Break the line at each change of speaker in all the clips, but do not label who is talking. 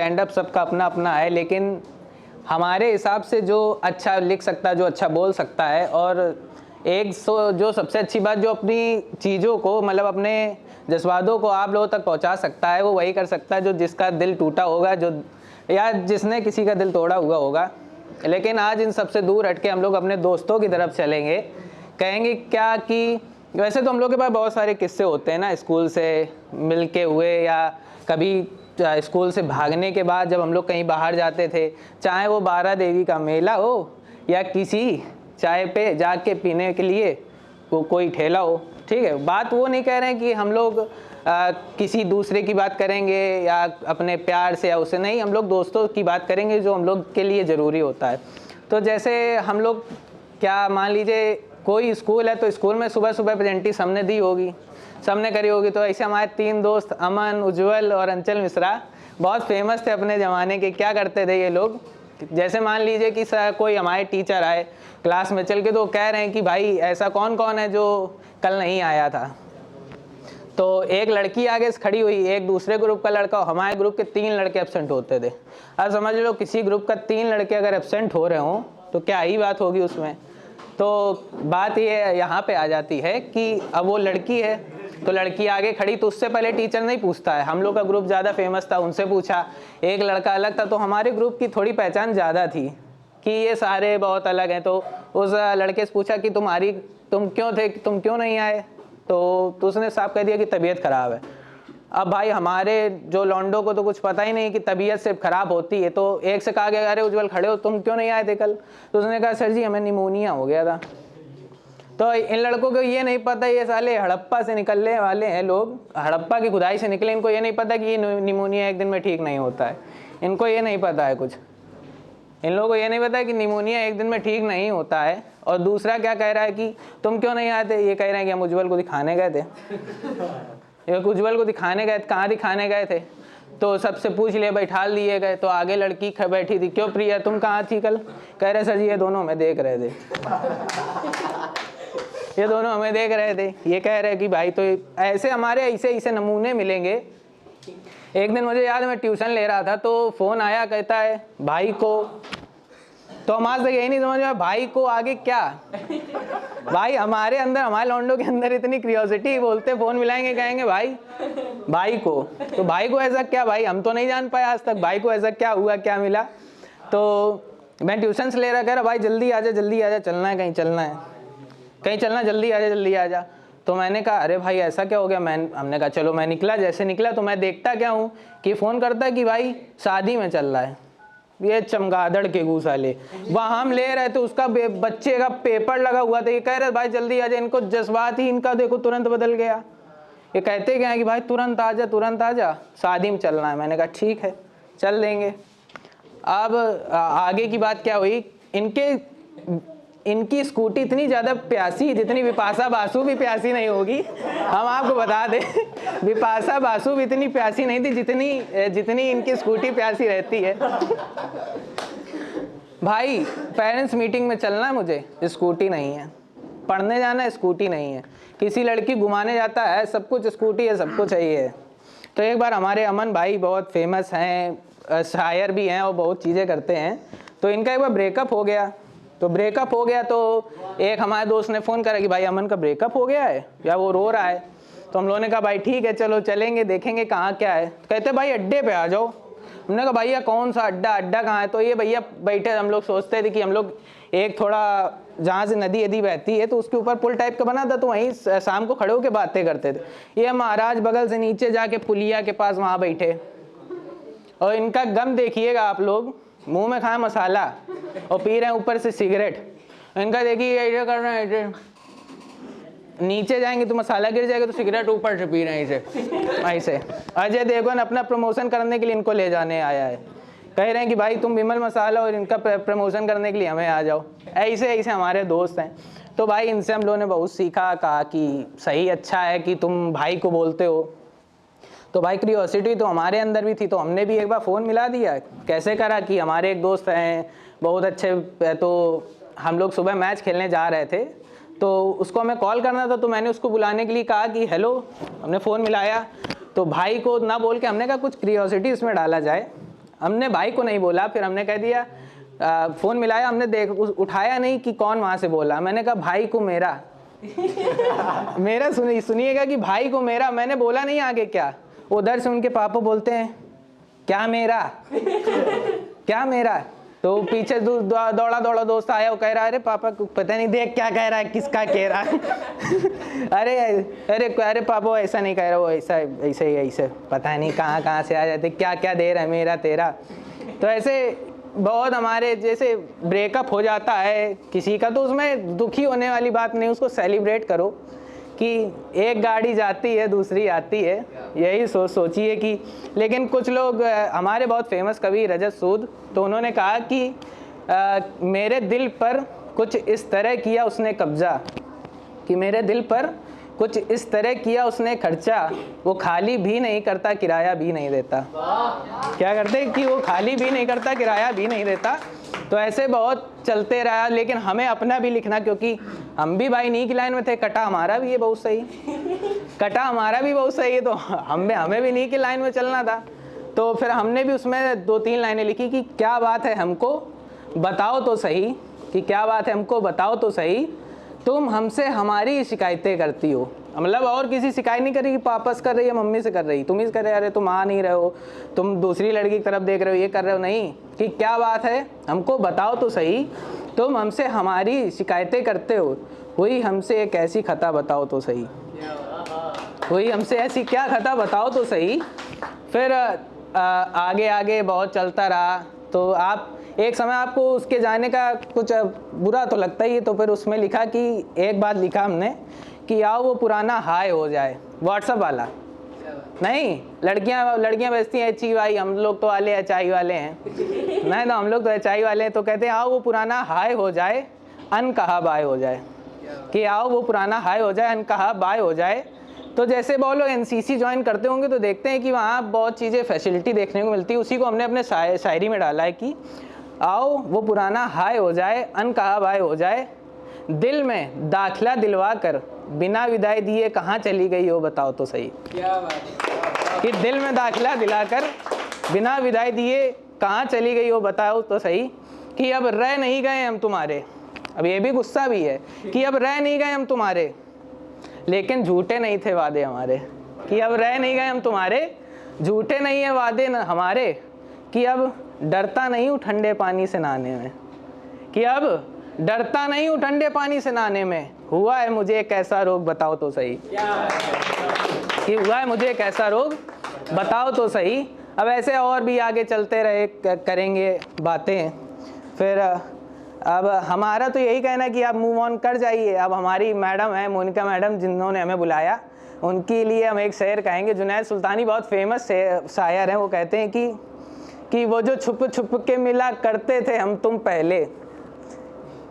Stand up सबका अपना अपना है, लेकिन हमारे हिसाब से जो अच्छा लिख सकता है, जो अच्छा बोल सकता है, और जो सबसे अच्छी बात जो अपनी चीज़ों को मतलब अपने जज्बातों को आप लोगों तक पहुंचा सकता है, वो वही कर सकता है जो जिसका दिल टूटा होगा, जो या जिसने किसी का दिल तोड़ा हुआ होगा। लेकिन आज इन सबसे दूर हट के हम लोग अपने दोस्तों की तरफ चलेंगे। कहेंगे क्या कि वैसे तो हम लोग के पास बहुत सारे किस्से होते हैं ना, स्कूल से मिल के हुए, या कभी स्कूल से भागने के बाद जब हम लोग कहीं बाहर जाते थे, चाहे वो बारा देवी का मेला हो या किसी चाय पे जाके पीने के लिए कोई ठेला हो। ठीक है, बात वो नहीं कह रहे हैं कि हम लोग किसी दूसरे की बात करेंगे या अपने प्यार से या उसे, नहीं, हम लोग दोस्तों की बात करेंगे जो हम लोग के लिए ज़रूरी होता है। तो जैसे हम लोग क्या मान लीजिए कोई स्कूल है, तो स्कूल में सुबह सुबह प्रेजेंटी सबने दी होगी, सबने करी होगी। तो ऐसे हमारे 3 दोस्त अमन, उज्जवल और अंचल मिश्रा बहुत फेमस थे अपने ज़माने के। क्या करते थे ये लोग, जैसे मान लीजिए कि कोई हमारे टीचर आए क्लास में चल के, तो कह रहे हैं कि भाई ऐसा कौन कौन है जो कल नहीं आया था। तो एक लड़की आगे से खड़ी हुई, एक दूसरे ग्रुप का लड़का, हमारे ग्रुप के 3 लड़के एब्सेंट होते थे। अब समझ लो किसी ग्रुप का 3 लड़के अगर एब्सेंट हो रहे हों तो क्या ही बात होगी उसमें। तो बात ये यहाँ पे आ जाती है कि अब वो लड़की है, तो लड़की आगे खड़ी, तो उससे पहले टीचर नहीं पूछता है। हम लोग का ग्रुप ज़्यादा फेमस था, उनसे पूछा। एक लड़का अलग था, तो हमारे ग्रुप की थोड़ी पहचान ज़्यादा थी कि ये सारे बहुत अलग हैं। तो उस लड़के से पूछा कि तुम क्यों थे, तुम क्यों नहीं आए, तो उसने साफ कह दिया कि तबीयत ख़राब है। अब भाई हमारे जो लौंडों को तो कुछ पता ही नहीं कि तबीयत सिर्फ ख़राब होती है। तो एक से कहा गया, अरे उज्जवल खड़े हो, तुम क्यों नहीं आए थे कल? तो उसने कहा सर जी हमें निमोनिया हो गया था। तो इन लड़कों को ये नहीं पता, ये साले हड़प्पा से निकलने वाले हैं लोग, हड़प्पा की खुदाई से निकले। इनको ये नहीं पता कि ये निमोनिया एक दिन में ठीक नहीं होता है। इनको ये नहीं पता है कुछ, इन लोगों को ये नहीं पता है कि निमोनिया एक दिन में ठीक नहीं होता है। और दूसरा क्या कह रहा है कि तुम क्यों नहीं आए थे, ये कह रहे हैं कि हम उज्जवल को दिखाने गए थे। ये उज्जवल को दिखाने गए, कहाँ दिखाने गए थे? तो सबसे पूछ लिया, बैठा लिए गए। तो आगे लड़की बैठी थी, क्यों प्रिया तुम कहाँ थी कल? कह रहे सर जी ये दोनों हमें देख रहे थे। ये दोनों हमें देख रहे थे। ये कह रहे कि भाई, तो ऐसे हमारे ऐसे नमूने मिलेंगे। एक दिन मुझे याद है, मैं ट्यूशन ले रहा था, तो फ़ोन आया, कहता है भाई को। तो हम आज तक यही नहीं समझ में भाई को आगे क्या। भाई हमारे अंदर, हमारे लौंडों के अंदर इतनी क्यूरियोसिटी, बोलते फ़ोन मिलाएंगे कहेंगे भाई को। तो भाई को ऐसा क्या, भाई हम तो नहीं जान पाए आज तक भाई को ऐसा क्या हुआ, क्या मिला। तो मैं ट्यूशन से ले रहा, कह रहा भाई जल्दी आ जा, चलना है, कहीं चलना, जल्दी आ जा। तो मैंने कहा अरे भाई ऐसा क्या हो गया। हमने कहा चलो, मैं निकला। जैसे निकला तो मैं देखता क्या हूँ कि फ़ोन करता है कि भाई शादी में चल रहा है। ये चमगादड़ के घूसाले, वहाँ हम ले रहे थे, उसका बच्चे का पेपर लगा हुआ था। ये कह रहे भाई जल्दी आ जा। इनको जज्बात ही इनका देखो तुरंत बदल गया। ये कहते क्या है कि भाई तुरंत आ जा, शादी में चलना है। मैंने कहा ठीक है चल देंगे। अब आगे की बात क्या हुई, इनकी स्कूटी इतनी ज़्यादा प्यासी, जितनी विपाशा बासु भी प्यासी नहीं होगी। हम आपको बता दें, विपाशा बासु भी इतनी प्यासी नहीं थी जितनी इनकी स्कूटी प्यासी रहती है। भाई पेरेंट्स मीटिंग में चलना है मुझे, स्कूटी नहीं है। पढ़ने जाना है, स्कूटी नहीं है। किसी लड़की घुमाने जाता है, सब कुछ स्कूटी है, सब कुछ चाहिए। तो एक बार हमारे अमन भाई बहुत फेमस हैं, शायर भी हैं और बहुत चीज़ें करते हैं। तो इनका एक बार ब्रेकअप हो गया। तो एक हमारे दोस्त ने फ़ोन करा कि भाई अमन का ब्रेकअप हो गया है या वो रो रहा है। तो हम लोगों ने कहा भाई ठीक है चलो चलेंगे, देखेंगे कहाँ क्या है। तो कहते भाई अड्डे पे आ जाओ। हमने कहा भैया कौन सा अड्डा कहाँ है? तो ये भैया बैठे, हम लोग सोचते थे कि हम लोग एक थोड़ा जहाँ से नदी बहती है तो उसके ऊपर पुल टाइप का बना था, तो वहीं शाम को खड़े होकर बातें करते थे। ये महाराज बगल से नीचे जाके पुलिया के पास वहाँ बैठे, और इनका गम देखिएगा आप लोग, मुंह में खाए मसाला और पी रहे हैं ऊपर से सिगरेट। इनका देखिए ऐसे कर रहे हैं, नीचे जाएंगे तो मसाला गिर जाएगा, तो सिगरेट ऊपर से पी रहे हैं ऐसे। अजय देवगन अपना प्रमोशन करने के लिए इनको ले जाने आया है, कह रहे हैं कि भाई तुम विमल मसाला और इनका प्रमोशन करने के लिए हमें आ जाओ। ऐसे हमारे दोस्त हैं। तो भाई इनसे हम लोगों ने बहुत सीखा, कहा कि सही अच्छा है कि तुम भाई को बोलते हो। तो भाई क्यूरियोसिटी तो हमारे अंदर भी थी, तो हमने भी एक बार फ़ोन मिला दिया। कैसे करा कि हमारे एक दोस्त हैं बहुत अच्छे, तो हम लोग सुबह मैच खेलने जा रहे थे, तो उसको हमें कॉल करना था। तो मैंने उसको बुलाने के लिए कहा कि हेलो, हमने फ़ोन मिलाया। तो भाई को ना बोल के हमने कहा कुछ क्यूरियोसिटी इसमें डाला जाए। हमने भाई को नहीं बोला, फिर हमने कह दिया फ़ोन मिलाया, हमने उठाया नहीं कि कौन वहाँ से बोला। मैंने कहा भाई को मेरा मेरा सुनिएगा कि भाई को मेरा, मैंने बोला नहीं आगे क्या। उधर से उनके पापा बोलते हैं क्या मेरा क्या मेरा। तो पीछे दौड़ा दोस्त आया, वो कह रहा है अरे पापा को पता नहीं, देख क्या कह रहा है, किसका कह रहा है अरे अरे अरे पापा ऐसा नहीं कह रहा, वो ऐसा ऐसे पता नहीं कहाँ से आ जाते, क्या क्या दे रहा है मेरा तेरा। तो ऐसे बहुत हमारे जैसे ब्रेकअप हो जाता है किसी का, तो उसमें दुखी होने वाली बात नहीं, उसको सेलिब्रेट करो कि एक गाड़ी जाती है दूसरी आती है, यही सोचिए कि। लेकिन कुछ लोग, हमारे बहुत फेमस कवि रजत सूद, तो उन्होंने कहा कि मेरे दिल पर कुछ इस तरह किया उसने कब्जा, कि मेरे दिल पर कुछ इस तरह किया उसने खर्चा, वो खाली भी नहीं करता किराया भी नहीं देता। क्या करते कि वो खाली भी नहीं करता किराया भी नहीं देता। तो ऐसे बहुत चलते रहा, लेकिन हमें अपना भी लिखना, क्योंकि हम भी भाई नी की लाइन में थे, कटा हमारा भी है बहुत सही, कटा हमारा भी बहुत सही है, तो हमें भी नी की लाइन में चलना था। तो फिर हमने भी उसमें 2-3 लाइनें लिखी कि क्या बात है हमको बताओ तो सही, कि क्या बात है हमको बताओ तो सही, तुम हमसे हमारी शिकायतें करती हो। मतलब और किसी शिकायत नहीं कर रही कि पापस कर रही है, मम्मी से कर रही, तुम ही कर रहे, अरे तुम आ नहीं रहे हो, तुम दूसरी लड़की की तरफ देख रहे हो, ये कर रहे हो, नहीं, कि क्या बात है हमको बताओ तो सही, तुम हमसे हमारी शिकायतें करते हो, हुई हमसे एक ऐसी खता बताओ तो सही, हुई हमसे ऐसी क्या खता बताओ तो सही। फिर आगे आगे बहुत चलता रहा। तो आप एक समय आपको उसके जाने का कुछ बुरा तो लगता ही है, तो फिर उसमें लिखा कि एक बात लिखा हमने कि आओ वो पुराना हाय हो जाए, व्हाट्सअप वाला नहीं, लड़कियां बेचती हैं ची भाई, हम लोग तो वाले अचाई वाले हैं नहीं, तो हम लोग तो अचाई वाले हैं, तो कहते हैं आओ वो पुराना हाय हो जाए अनकहा बाय हो जाए, कि आओ वो पुराना हाय हो जाए अनकहा बाय हो जाए। तो जैसे बहुत लोग एनसीसी ज्वाइन करते होंगे तो देखते हैं कि वहाँ बहुत चीज़ें फैसिलिटी देखने को मिलती है, उसी को हमने अपने शायरी में डाला है कि आओ वो पुराना हाय हो जाए अनकहा बाय हो जाए, दिल में दाखिला दिलवा कर बिना विदाई दिए कहाँ चली गई हो बताओ तो सही। क्या बात, कि दिल में दाखिला दिलाकर बिना विदाई दिए कहाँ चली गई हो बताओ तो सही, कि अब रह नहीं गए हम तुम्हारे, अब ये भी गुस्सा भी है कि अब रह नहीं गए हम तुम्हारे, लेकिन झूठे नहीं थे वादे हमारे, कि अब रह नहीं गए हम तुम्हारे, झूठे नहीं है वादे न हमारे, कि अब डरता नहीं हूँ ठंडे पानी से नहाने में, कि अब डरता नहीं हूँ ठंडे पानी से नहाने में, हुआ है मुझे एक ऐसा रोग बताओ तो सही, कि हुआ है मुझे एक ऐसा रोग बताओ तो सही। अब ऐसे और भी आगे चलते रहे करेंगे बातें। फिर अब हमारा तो यही कहना है कि आप मूव ऑन कर जाइए। अब हमारी मैडम है मोनिका मैडम, जिन्होंने हमें बुलाया, उनके लिए हम एक शेर कहेंगे। जुनैद सुल्तानी बहुत फेमस शायर हैं, वो कहते हैं कि वो जो छुप छुप के मिला करते थे हम तुम पहले।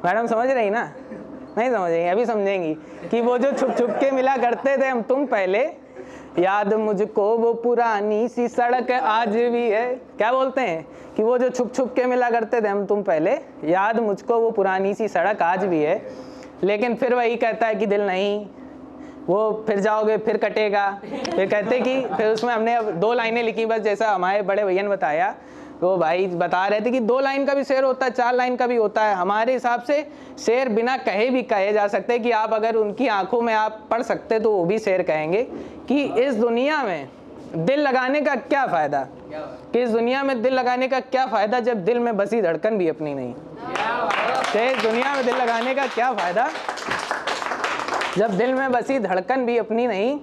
मैडम समझ रही ना? नहीं समझ रही, अभी समझेंगी। कि वो जो छुप छुप के मिला करते थे हम तुम पहले, याद मुझको वो पुरानी सी सड़क आज भी है। क्या बोलते हैं कि वो जो छुप छुप के मिला करते थे हम तुम पहले, याद मुझको वो पुरानी सी सड़क आज भी है। लेकिन फिर वही कहता है कि दिल नहीं, वो फिर जाओगे फिर कटेगा। फिर कहते कि फिर उसमें हमने अब 2 लाइनें लिखी बस, जैसा हमारे बड़े भैया ने बताया। तो भाई बता रहे थे कि 2 लाइन का भी शेर होता है, 4 लाइन का भी होता है। हमारे हिसाब से शेर बिना कहे भी कहे जा सकते हैं, कि आप अगर उनकी आंखों में आप पढ़ सकते तो वो भी शेर कहेंगे कि इस दुनिया में दिल लगाने का क्या फ़ायदा, कि इस दुनिया में दिल लगाने का क्या फ़ायदा जब दिल में बसी धड़कन भी अपनी नहीं। तो इस दुनिया में दिल लगाने का क्या फ़ायदा जब दिल में बसी धड़कन भी अपनी नहीं।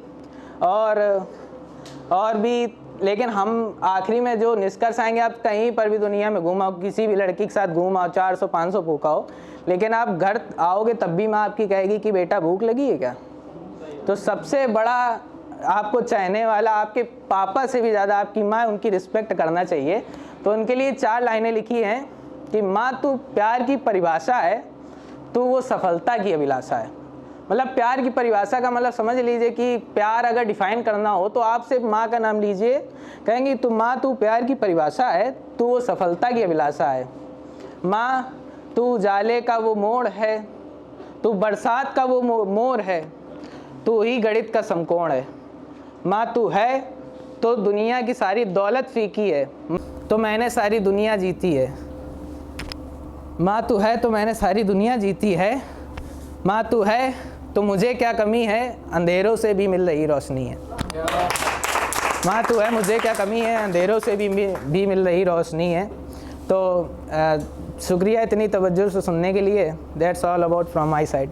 और भी, लेकिन हम आखिरी में जो निष्कर्ष आएंगे, आप कहीं पर भी दुनिया में घूमाओ, किसी भी लड़की के साथ घूमाओ, 400-500 फूका हो, लेकिन आप घर आओगे तब भी माँ आपकी कहेगी कि बेटा भूख लगी है क्या। तो सबसे बड़ा आपको चाहने वाला आपके पापा से भी ज़्यादा आपकी माँ, उनकी रिस्पेक्ट करना चाहिए। तो उनके लिए 4 लाइनें लिखी हैं कि माँ तू प्यार की परिभाषा है, तू वो सफलता की अभिलाषा है। मतलब प्यार की परिभाषा का मतलब समझ लीजिए कि प्यार अगर डिफाइन करना हो तो आप सिर्फ माँ का नाम लीजिए, कहेंगे तू माँ तू प्यार की परिभाषा है, तू वो सफलता की अभिलाषा है। माँ तू उजाले का वो मोड़ है, तू बरसात का वो मोर है, तू ही गणित का समकोण है। माँ तू है तो दुनिया की सारी दौलत फीकी है। तो मैंने सारी दुनिया जीती है। माँ तू है तो मैंने सारी दुनिया जीती है। माँ तू है तो मुझे क्या कमी है, अंधेरों से भी मिल रही रोशनी है। माँ तू है मुझे क्या कमी है, अंधेरों से भी मिल रही रोशनी है। तो शुक्रिया इतनी तवज्जो से सुनने के लिए। That's all about from my side.